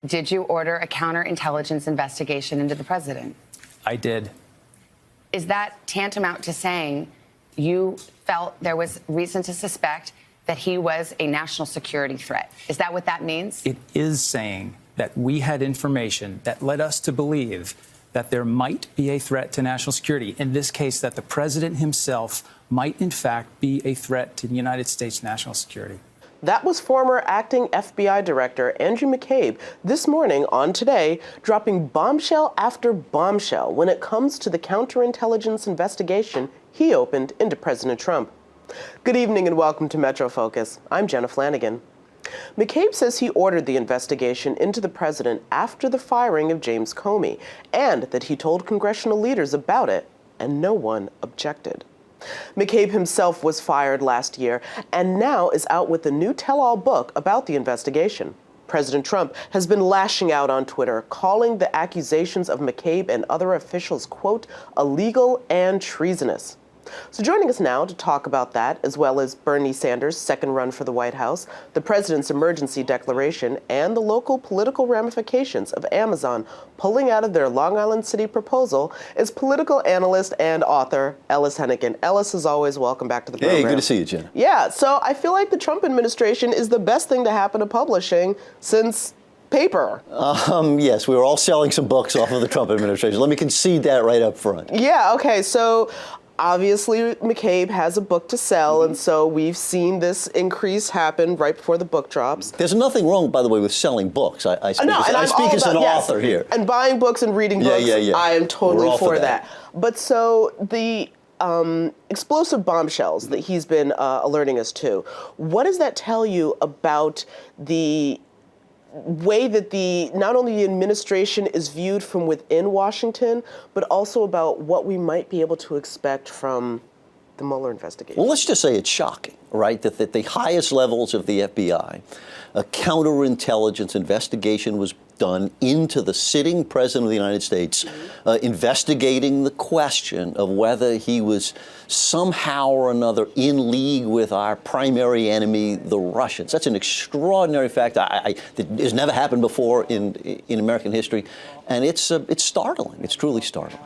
Did you order a counterintelligence investigation into the president? I did. Is that tantamount to saying you felt there was reason to suspect that he was a national security threat? Is that what that means? It is saying that we had information that led us to believe that there might be a threat to national security. In this case, that the president himself might, in fact, be a threat to the United States national security. That was former acting FBI Director Andrew McCabe this morning on Today, dropping bombshell after bombshell when it comes to the counterintelligence investigation he opened into President Trump. Good evening and welcome to Metro Focus. I'm Jenna Flanagan. McCabe says he ordered the investigation into the president after the firing of James Comey, and that he told congressional leaders about it, and no one objected. McCabe himself was fired last year and now is out with a new tell-all book about the investigation. President Trump has been lashing out on Twitter, calling the accusations of McCabe and other officials, quote, illegal and treasonous. So joining us now to talk about that, as well as Bernie Sanders' second run for the White House, the president's emergency declaration, and the local political ramifications of Amazon pulling out of their Long Island City proposal, is political analyst and author Ellis Hennigan. Ellis, as always, welcome back to the program. Hey, good to see you, Jen. Yeah, so I feel like the Trump administration is the best thing to happen to publishing since paper. Yes, we were all selling some books off of the Trump administration. Let me concede that right up front. Yeah, okay, so obviously, McCabe has a book to sell, and so we've seen this increase happen right before the book drops. There's nothing wrong, by the way, with selling books. I speak as an author here. And buying books and reading books, I am totally for that. But so the explosive bombshells that he's been alerting us to, what does that tell you about the way that not only the administration is viewed from within Washington, but also about what we might be able to expect from the Mueller investigation? Well, let's just say it's shocking, right, that at the highest levels of the FBI, a counterintelligence investigation was done into the sitting president of the United States, investigating the question of whether he was somehow or another in league with our primary enemy, the Russians. That's an extraordinary fact that has never happened before in American history, and it's startling. It's truly startling.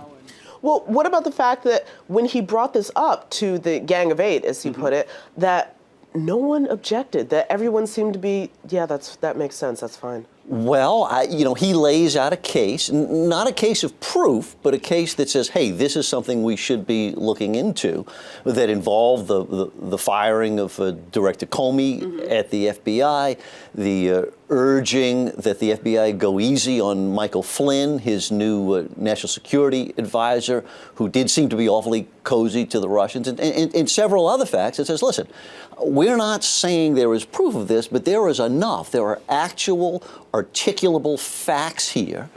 Well, what about the fact that when he brought this up to the Gang of Eight, as he put it, that no one objected, that everyone seemed to be, yeah, that makes sense, that's fine? Well, he lays out a case, not a case of proof, but a case that says, hey, this is something we should be looking into, that involved the firing of Director Comey at the FBI, the urging that the FBI go easy on Michael Flynn, his new national security advisor, who did seem to be awfully cozy to the Russians, and several other facts that says, listen, we're not saying there is proof of this, but there is enough. There are actual articulable facts here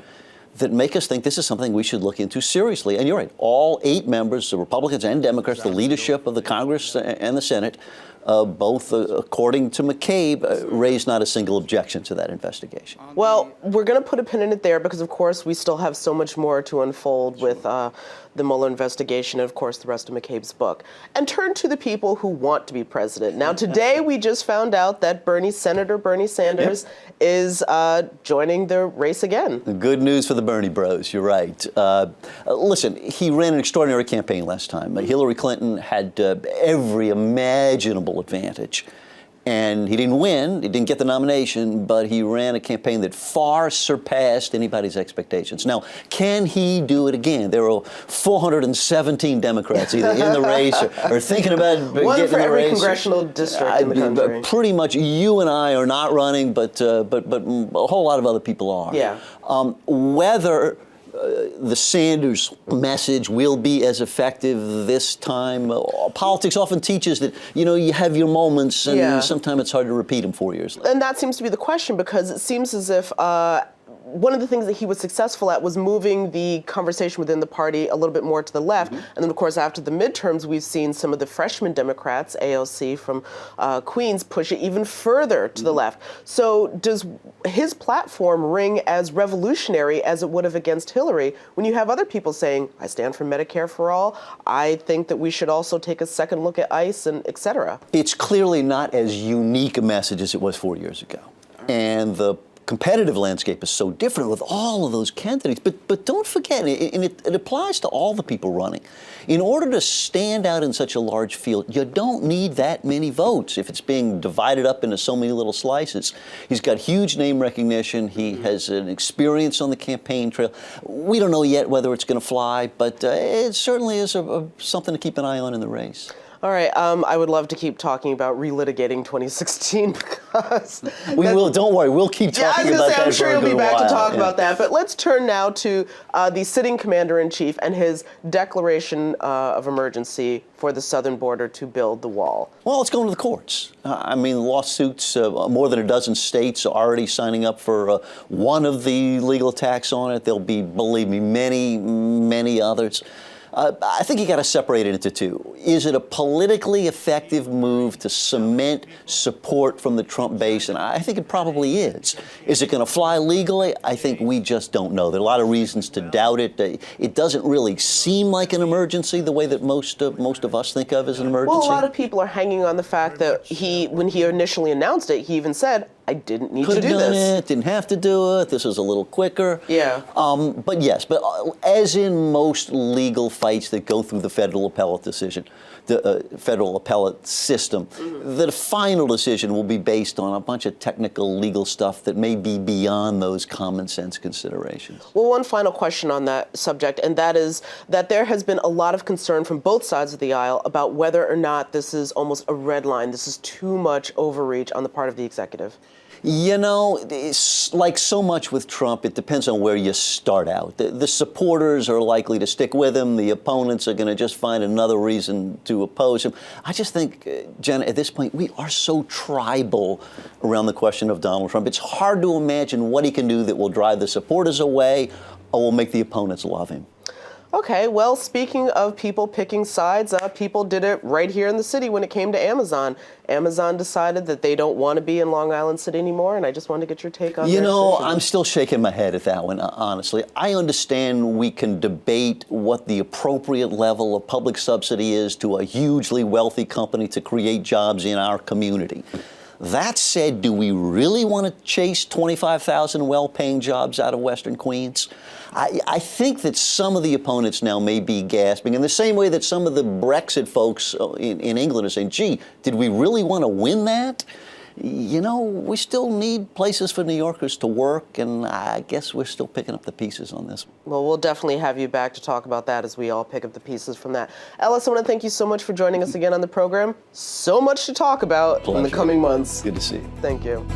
that make us think this is something we should look into seriously. And you're right, all 8 members, the Republicans and Democrats, the leadership of the Congress and the Senate, both, according to McCabe, raised not a single objection to that investigation. Well, we're going to put a pin in it there because, of course, we still have so much more to unfold with the Mueller investigation and, of course, the rest of McCabe's book. And turn to the people who want to be president. Now, today we just found out that Senator Bernie Sanders is joining the race again. Good news for the Bernie bros, you're right. Listen, he ran an extraordinary campaign last time. Hillary Clinton had every imaginable advantage. And he didn't win, he didn't get the nomination, but he ran a campaign that far surpassed anybody's expectations. Now, can he do it again? There are 417 Democrats either in the race or thinking about getting in the race. One for every congressional district in the country. Pretty much you and I are not running, but a whole lot of other people are. Yeah. Whether the Sanders message will be as effective this time. Politics often teaches that, you have your moments and sometimes it's hard to repeat them 4 years later. And that seems to be the question because it seems as if one of the things that he was successful at was moving the conversation within the party a little bit more to the left. And then, of course, after the midterms, we've seen some of the freshman Democrats, AOC from Queens, push it even further to the left. So does his platform ring as revolutionary as it would have against Hillary when you have other people saying, I stand for Medicare for all, I think that we should also take a second look at ICE, and et cetera? It's clearly not as unique a message as it was 4 years ago. And the competitive landscape is so different with all of those candidates. But don't forget, and it applies to all the people running. In order to stand out in such a large field, you don't need that many votes if it's being divided up into so many little slices. He's got huge name recognition. He has an experience on the campaign trail. We don't know yet whether it's going to fly, but it certainly is something to keep an eye on in the race. All right, I would love to keep talking about relitigating 2016 because We will. Don't worry. We'll keep talking about that. I'm sure for a you'll be good back to while. talk Yeah. about that. But let's turn now to the sitting commander-in-chief and his declaration of emergency for the southern border to build the wall. Well, it's going to the courts. I mean, lawsuits, more than a dozen states are already signing up for one of the legal attacks on it. There'll be, believe me, many, many others. I think you got to separate it into two. Is it a politically effective move to cement support from the Trump base? And I think it probably is. Is it going to fly legally? I think we just don't know. There are a lot of reasons to doubt it. It doesn't really seem like an emergency the way that most of us think of as an emergency. Well, a lot of people are hanging on the fact that when he initially announced it, he even said, I didn't need Could to have do done this. it, didn't have to do it. This was a little quicker. Yeah. But yes, as in most legal fights that go through the federal appellate decision, the federal appellate system, the final decision will be based on a bunch of technical legal stuff that may be beyond those common sense considerations. Well, one final question on that subject, and that is that there has been a lot of concern from both sides of the aisle about whether or not this is almost a red line. This is too much overreach on the part of the executive. You know, it's like so much with Trump, it depends on where you start out. The supporters are likely to stick with him. The opponents are going to just find another reason to oppose him. I just think, Jenna, at this point, we are so tribal around the question of Donald Trump. It's hard to imagine what he can do that will drive the supporters away or will make the opponents love him. Okay, well, speaking of people picking sides, people did it right here in the city when it came to Amazon. Amazon decided that they don't want to be in Long Island City anymore, and I just wanted to get your take on You their know, decision. I'm still shaking my head at that one, honestly. I understand we can debate what the appropriate level of public subsidy is to a hugely wealthy company to create jobs in our community. That said, do we really want to chase 25,000 well-paying jobs out of Western Queens? I think that some of the opponents now may be gasping in the same way that some of the Brexit folks in England are saying, gee, did we really want to win that? You know, we still need places for New Yorkers to work, and I guess we're still picking up the pieces on this one. Well, we'll definitely have you back to talk about that as we all pick up the pieces from that. Ellis, I want to thank you so much for joining us again on the program. So much to talk about in the coming months. Good to see you. Thank you.